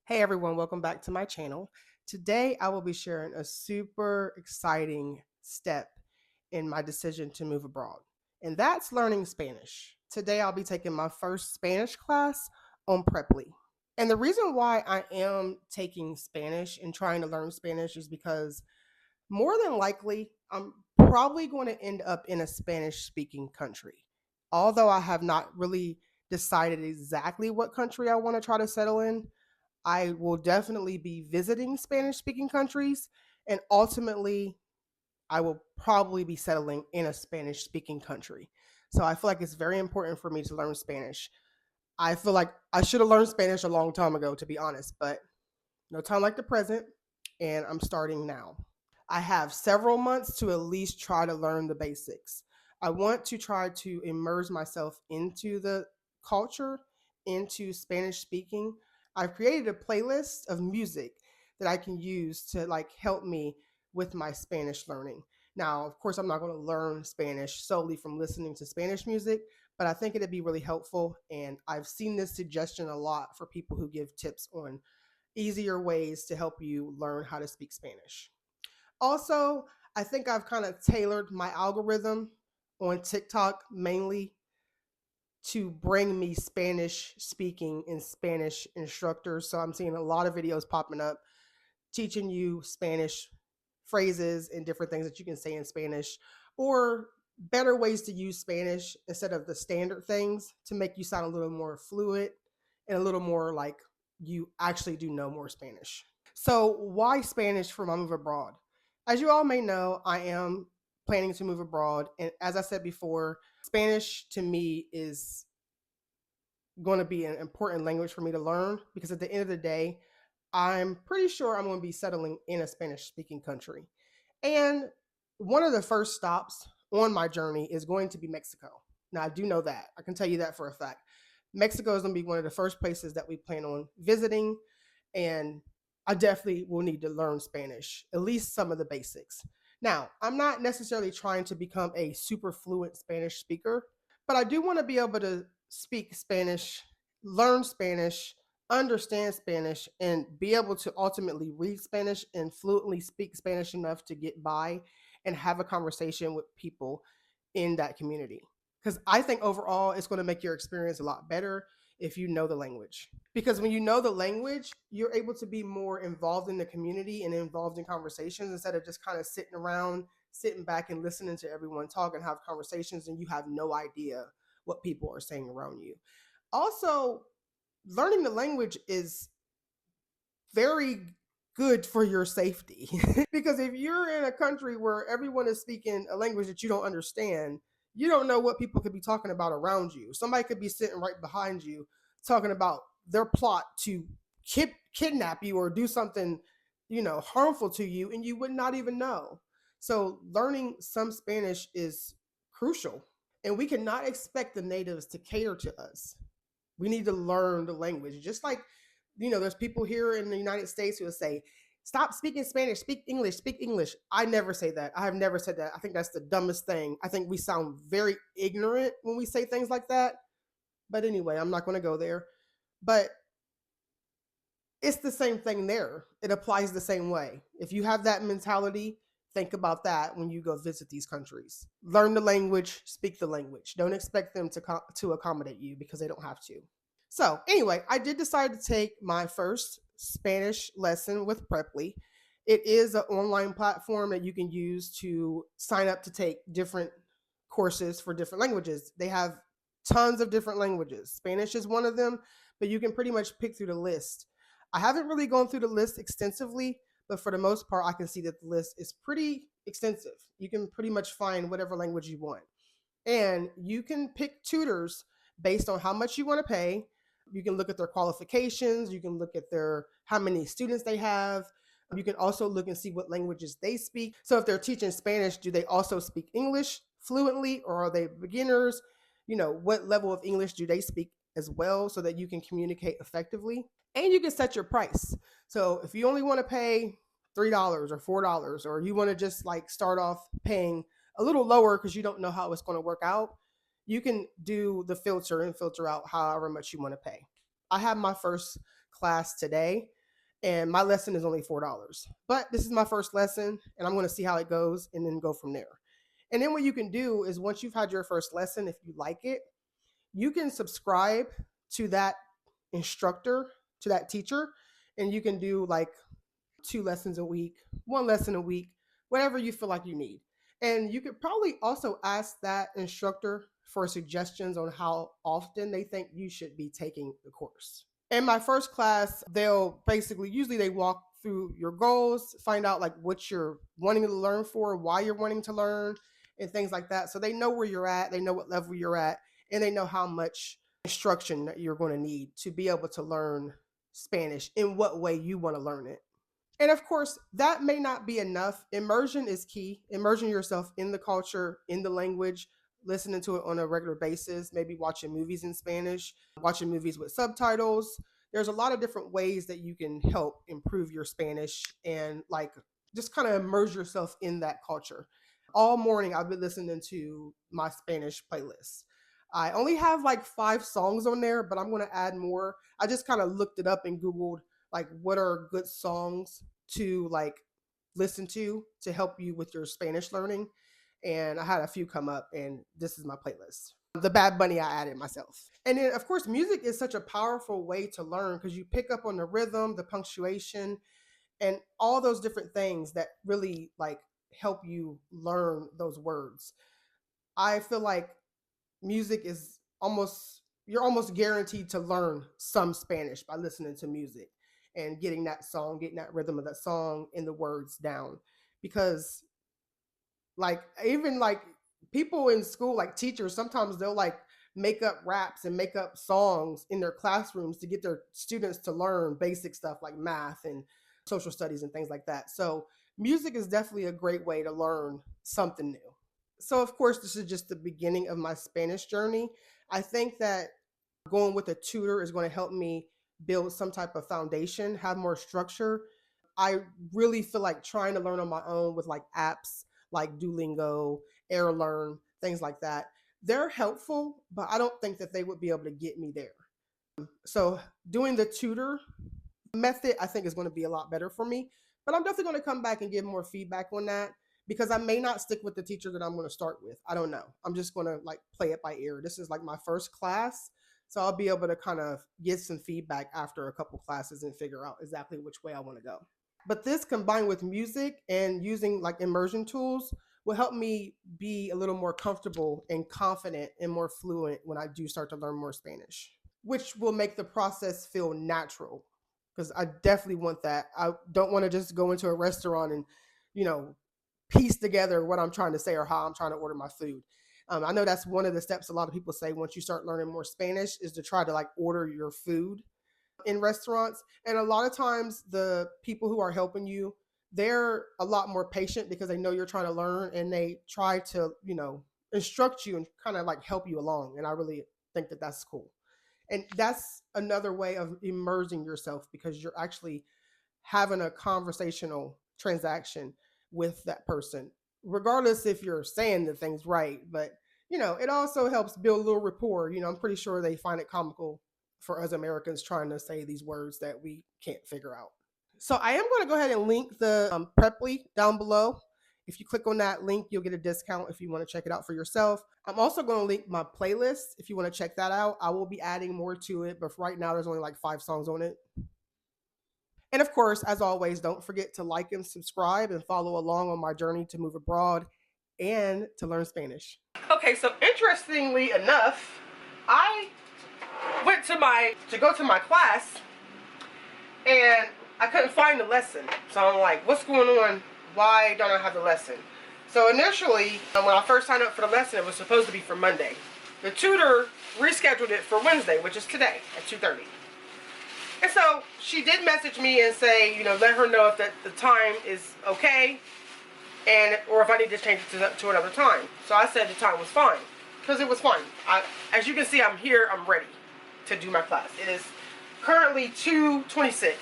Hey everyone, welcome back to my channel. Today I will be sharing a super exciting step in my decision to move abroad, and that's learning Spanish. Today I'll be taking my first Spanish class on Preply. And the reason why I am taking Spanish and trying to learn Spanish is because more than likely I'm probably going to end up in a Spanish speaking country. Although I have not really decided exactly what country I want to try to settle in, I will definitely be visiting Spanish speaking countries, and ultimately, I will probably be settling in a Spanish speaking country. So I feel like it's very important for me to learn Spanish. I feel like I should have learned Spanish a long time ago, to be honest, but no time like the present, and I'm starting now. I have several months to at least try to learn the basics. I want to try to immerse myself into the culture, into Spanish speaking. I've created a playlist of music that I can use to help me with my Spanish learning. Now, of course, I'm not going to learn Spanish solely from listening to Spanish music, but I think it'd be really helpful. And I've seen this suggestion a lot for people who give tips on easier ways to help you learn how to speak Spanish. Also, I think I've kind of tailored my algorithm on TikTok mainly to bring me Spanish speaking and Spanish instructors. So I'm seeing a lot of videos popping up teaching you Spanish phrases and different things that you can say in Spanish, or better ways to use Spanish instead of the standard things to make you sound a little more fluid and a little more like you actually do know more Spanish. So, why Spanish for my move abroad? As you all may know, I am planning to move abroad. And as I said before, Spanish to me is going to be an important language for me to learn because at the end of the day, I'm pretty sure I'm going to be settling in a Spanish speaking country. And one of the first stops on my journey is going to be Mexico. Now, I do know that. I can tell you that for a fact. Mexico is going to be one of the first places that we plan on visiting. And I definitely will need to learn Spanish, at least some of the basics. Now, I'm not necessarily trying to become a super fluent Spanish speaker, but I do want to be able to speak Spanish, learn Spanish, understand Spanish, and be able to ultimately read Spanish and fluently speak Spanish enough to get by and have a conversation with people in that community. Because I think overall it's going to make your experience a lot better if you know the language. Because when you know the language, you're able to be more involved in the community and involved in conversations instead of just kind of sitting around, sitting back and listening to everyone talk and have conversations and you have no idea what people are saying around you. Also, learning the language is very good for your safety because if you're in a country where everyone is speaking a language that you don't understand, you don't know what people could be talking about around you. Somebody could be sitting right behind you talking about their plot to kidnap you or do something, harmful to you, and you would not even know. So learning some Spanish is crucial, and we cannot expect the natives to cater to us. We need to learn the language. Just like, there's people here in the United States who will say, stop speaking Spanish, speak English, speak English. I never say that. I have never said that. I think that's the dumbest thing. I think we sound very ignorant when we say things like that. But anyway, I'm not going to go there. But it's the same thing there. It applies the same way. If you have that mentality, think about that when you go visit these countries. Learn the language, speak the language. Don't expect them to accommodate you because they don't have to. So, anyway, I did decide to take my first Spanish lesson with Preply. It is an online platform that you can use to sign up to take different courses for different languages. They have tons of different languages. Spanish is one of them, but you can pretty much pick through the list. I haven't really gone through the list extensively, but for the most part, I can see that the list is pretty extensive. You can pretty much find whatever language you want. And you can pick tutors based on how much you want to pay. You can look at their qualifications, you can look at their how many students they have. You can also look and see what languages they speak. So if they're teaching Spanish, do they also speak English fluently or are they beginners? What level of English do they speak as well so that you can communicate effectively? And you can set your price. So if you only want to pay $3 or $4, or you want to just start off paying a little lower because you don't know how it's going to work out, you can do the filter and filter out however much you want to pay. I have my first class today, and my lesson is only $4. But this is my first lesson, and I'm going to see how it goes and then go from there. And then what you can do is once you've had your first lesson, if you like it, you can subscribe to that instructor, to that teacher, and you can do like 2 lessons a week, 1 lesson a week, whatever you feel like you need. And you could probably also ask that instructor for suggestions on how often they think you should be taking the course. In my first class, they'll basically, usually they walk through your goals, find out like what you're wanting to learn for, why you're wanting to learn, and things like that. So they know where you're at, they know what level you're at, and they know how much instruction that you're going to need to be able to learn Spanish in what way you want to learn it. And of course, that may not be enough. Immersion is key. Immersing yourself in the culture, in the language, listening to it on a regular basis, maybe watching movies in Spanish, watching movies with subtitles. There's a lot of different ways that you can help improve your Spanish and like just kind of immerse yourself in that culture. All morning, I've been listening to my Spanish playlist. I only have like 5 songs on there, but I'm going to add more. I just kind of looked it up and Googled like what are good songs to like listen to help you with your Spanish learning. And I had a few come up, and this is my playlist. The Bad Bunny I added myself. And then of course music is such a powerful way to learn because you pick up on the rhythm, the punctuation, and all those different things that really like help you learn those words. I feel like music is you're almost guaranteed to learn some Spanish by listening to music and getting that song, getting that rhythm of that song and the words down. Because like even like people in school, like teachers, sometimes they'll like make up raps and make up songs in their classrooms to get their students to learn basic stuff like math and social studies and things like that. So music is definitely a great way to learn something new. So of course, this is just the beginning of my Spanish journey. I think that going with a tutor is going to help me build some type of foundation, have more structure. I really feel like trying to learn on my own with like apps like Duolingo, AirLearn, things like that. They're helpful, but I don't think that they would be able to get me there. So doing the tutor method, I think is going to be a lot better for me. But I'm definitely going to come back and give more feedback on that because I may not stick with the teacher that I'm going to start with. I don't know. I'm just going to like play it by ear. This is like my first class. So I'll be able to kind of get some feedback after a couple classes and figure out exactly which way I want to go. But this combined with music and using like immersion tools will help me be a little more comfortable and confident and more fluent when I do start to learn more Spanish, which will make the process feel natural because I definitely want that. I don't want to just go into a restaurant and, you know, piece together what I'm trying to say or how I'm trying to order my food. I know that's one of the steps a lot of people say once you start learning more Spanish is to try to like order your food in restaurants. And a lot of times the people who are helping you, they're a lot more patient because they know you're trying to learn and they try to, you know, instruct you and kind of like help you along. And I really think that that's cool. And that's another way of immersing yourself because you're actually having a conversational transaction with that person, regardless if you're saying the things right. But, you know, it also helps build a little rapport. You know, I'm pretty sure they find it comical for us Americans trying to say these words that we can't figure out. So I am going to go ahead and link the Preply down below. If you click on that link, you'll get a discount if you want to check it out for yourself. I'm also going to link my playlist if you want to check that out. I will be adding more to it, but right now there's only like 5 songs on it. And of course, as always, don't forget to like and subscribe and follow along on my journey to move abroad and to learn Spanish. Okay, so interestingly enough, I went to go to my class and I couldn't find the lesson. So I'm like, what's going on? Why don't I have the lesson? So initially, when I first signed up for the lesson, it was supposed to be for Monday. The tutor rescheduled it for Wednesday, which is today at 2:30. And so she did message me and say, you know, let her know if the time is okay and or if I need to change it to another time. So I said the time was fine because it was fine. As you can see, I'm here. I'm ready to do my class. It is currently 2:26.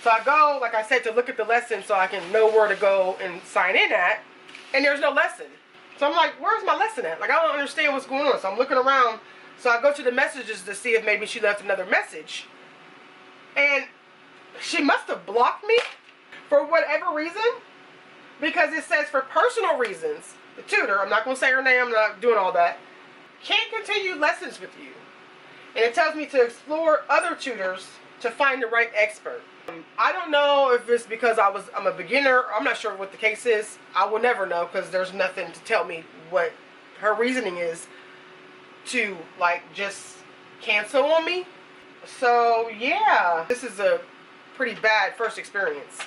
So I go, like I said, to look at the lesson so I can know where to go and sign in at. And there's no lesson. So I'm like, where's my lesson at? Like, I don't understand what's going on. So I'm looking around. So I go to the messages to see if maybe she left another message. And she must have blocked me for whatever reason, because it says for personal reasons, the tutor, I'm not going to say her name, I'm not doing all that, can't continue lessons with you. And it tells me to explore other tutors to find the right expert. I don't know if it's because I'm a beginner. I'm not sure what the case is. I will never know, because there's nothing to tell me what her reasoning is to like just cancel on me. So yeah, this is a pretty bad first experience.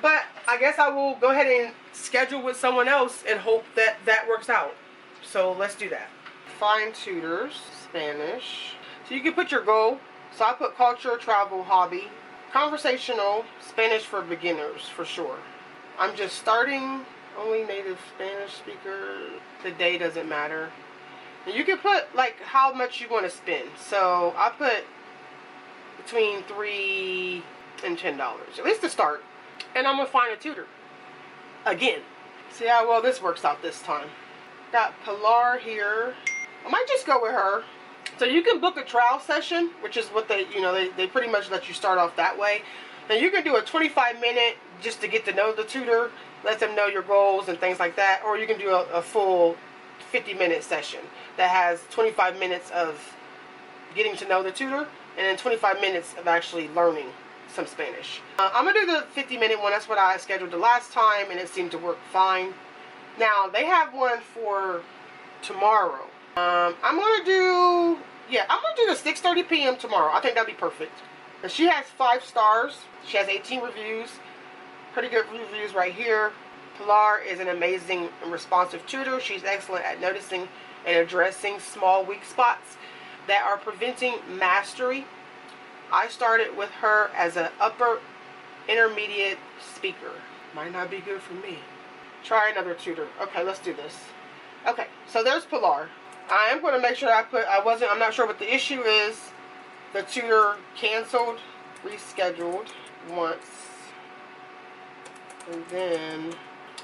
But I guess I will go ahead and schedule with someone else and hope that that works out. So let's do that. Find tutors, Spanish. So you can put your goal. So I put culture, travel, hobby, conversational, Spanish for beginners for sure. I'm just starting, only native Spanish speaker. The day doesn't matter. And you can put like how much you want to spend. So I put between $3 and $10, at least to start. And I'm gonna find a tutor again. See how well this works out this time. Got Pilar here. I might just go with her. So you can book a trial session, which is what they pretty much let you start off that way. Then you can do a 25-minute just to get to know the tutor, let them know your goals and things like that, or you can do a full 50-minute session that has 25 minutes of getting to know the tutor and then 25 minutes of actually learning some Spanish. I'm gonna do the 50-minute one. That's what I scheduled the last time, and it seemed to work fine. Now they have one for tomorrow. I'm gonna do the 6:30 p.m. tomorrow. I think that'd be perfect. And she has 5 stars. She has 18 reviews. Pretty good reviews right here. Pilar is an amazing and responsive tutor. She's excellent at noticing and addressing small weak spots that are preventing mastery. I started with her as an upper intermediate speaker. Might not be good for me. Try another tutor. Okay, let's do this. Okay, so there's Pilar. I am going to make sure I'm not sure what the issue is. The tutor canceled, rescheduled once. And then,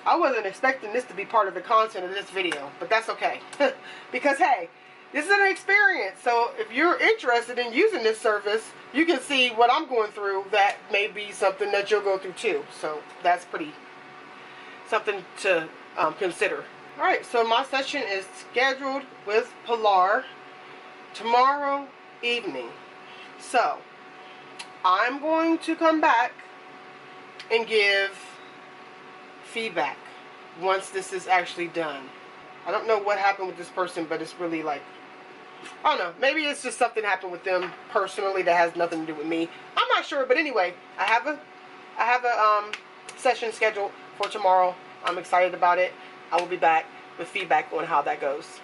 I wasn't expecting this to be part of the content of this video, but that's okay. Because hey, this is an experience. So if you're interested in using this service, you can see what I'm going through. That may be something that you'll go through too. So that's pretty something to consider. Alright, so my session is scheduled with Pilar tomorrow evening. So, I'm going to come back and give feedback once this is actually done. I don't know what happened with this person, but it's really like, I don't know, maybe it's just something happened with them personally that has nothing to do with me. I'm not sure, but anyway, I have a session scheduled for tomorrow. I'm excited about it. I will be back with feedback on how that goes.